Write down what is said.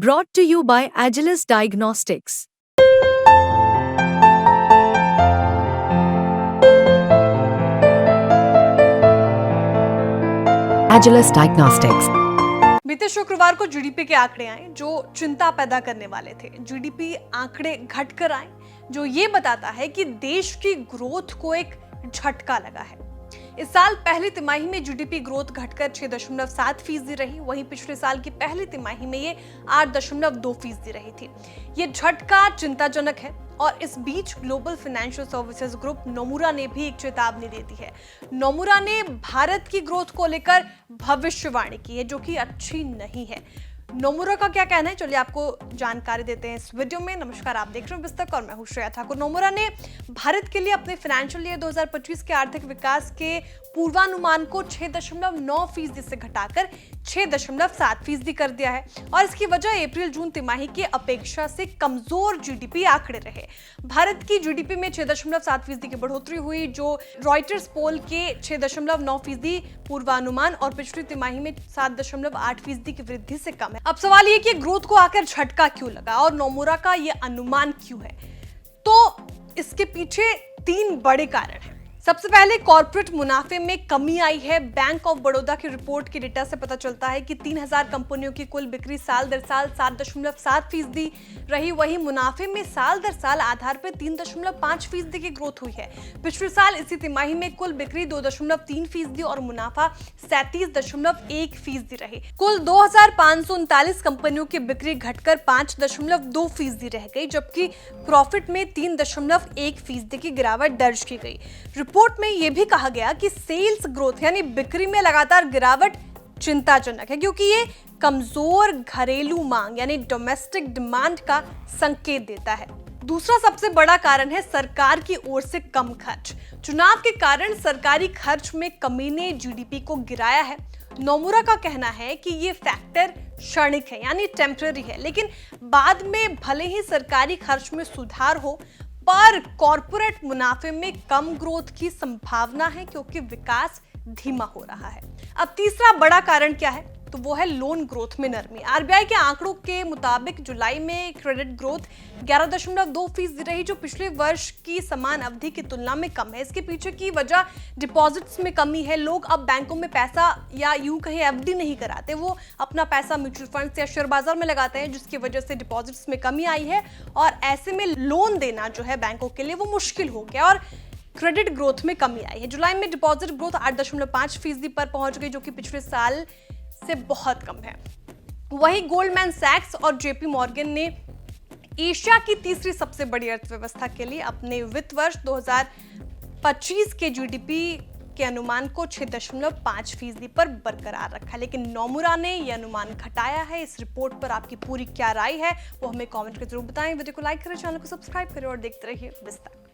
Brought to you by Agilus Diagnostics. Agilus Diagnostics. बीते शुक्रवार को जीडीपी के आंकड़े आए जो चिंता पैदा करने वाले थे। जीडीपी आंकड़े घटकर आए जो ये बताता है कि देश की ग्रोथ को एक झटका लगा है। इस साल पहली तिमाही में जीडीपी ग्रोथ घटकर 6.7% रही, वहीं पिछले साल की पहली तिमाही में ये 8.2% रही थी। ये झटका चिंताजनक है और इस बीच global financial services group Nomura ने भी एक चेतावनी दे दी है। नोमुरा ने भारत की ग्रोथ को लेकर भविष्यवाणी की है जो कि अच्छी नहीं है। नोमुरा का क्या कहना है, चलिए आपको जानकारी देते हैं इस वीडियो में। नमस्कार, आप देख रहे हैं विस्तक और मैं हूं श्रेया ठाकुर। नोमुरा ने भारत के लिए अपने फाइनेंशियल ईयर 2025 के आर्थिक विकास के पूर्वानुमान को 6.9% से घटाकर 6.7% कर दिया है और इसकी वजह अप्रैल जून तिमाही की अपेक्षा से कमजोर जीडीपी आंकड़े रहे। भारत की जीडीपी में 6.7% की बढ़ोतरी हुई जो रॉयटर्स पोल के 6.9% पूर्वानुमान और पिछली तिमाही में 7.8% की वृद्धि से कम है। अब सवाल ये कि ग्रोथ को आकर झटका क्यों लगा और नोमुरा का ये अनुमान क्यों है, तो इसके पीछे 3 बड़े कारण हैं। सबसे पहले कॉर्पोरेट मुनाफे में कमी आई है। बैंक ऑफ बड़ौदा की रिपोर्ट के डेटा से पता चलता है कि 3000 कंपनियों की कुल बिक्री साल दर साल 7.7% रही, वहीं मुनाफे में साल दर साल आधार पर 3.5% की ग्रोथ हुई है। पिछले साल इसी तिमाही में कुल बिक्री 2.3% और मुनाफा 37.1% रही। कुल 2539 कंपनियों की बिक्री घटकर 5.2% रह गई, जबकि प्रॉफिट में 3.1% की गिरावट दर्ज की गई। रिपोर्ट में यह भी कहा गया कि सेल्स ग्रोथ यानी बिक्री में लगातार गिरावट चिंताजनक है क्योंकि ये कमजोर घरेलू मांग यानी डोमेस्टिक डिमांड का संकेत देता है। दूसरा सबसे बड़ा कारण है सरकार की ओर से कम खर्च। चुनाव के कारण सरकारी खर्च में कमी ने जीडीपी को गिराया है। नोमुरा का कहना है कि ये फैक्टर क्षणिक है यानी टेम्पररी है, लेकिन बाद में भले ही सरकारी खर्च में सुधार हो पर कॉर्पोरेट मुनाफे में कम ग्रोथ की संभावना है क्योंकि विकास धीमा हो रहा है। अब तीसरा बड़ा कारण क्या है, तो वो है लोन ग्रोथ में नरमी। आरबीआई के आंकड़ों के मुताबिक जुलाई में क्रेडिट ग्रोथ 11.2% रही जो पिछले वर्ष की समान अवधि की तुलना में कम है। इसके पीछे की वजह डिपॉजिट्स में कमी है। लोग अब बैंकों में पैसा या यूं कहीं एफडी नहीं कराते, वो अपना पैसा म्यूचुअल फंड्स या शेयर बाजार में लगाते हैं, जिसकी वजह से डिपॉजिट्स में कमी आई है और ऐसे में लोन देना जो है बैंकों के लिए वो मुश्किल हो गया और क्रेडिट ग्रोथ में कमी आई है। जुलाई में डिपॉजिट ग्रोथ 8.5% पर पहुंच गई जो कि पिछले साल से बहुत कम है। वहीं गोल्डमैन सैक्स और जेपी मॉर्गन ने एशिया की तीसरी सबसे बड़ी अर्थव्यवस्था के लिए अपने वित्त वर्ष 2025 के जीडीपी के अनुमान को 6.5% पर बरकरार रखा, लेकिन नोमुरा ने यह अनुमान घटाया है। इस रिपोर्ट पर आपकी पूरी क्या राय है वो हमें कमेंट करके जरूर बताएं। वीडियो को लाइक करें, चैनल को सब्सक्राइब करें और देखते रहिए विस्तक।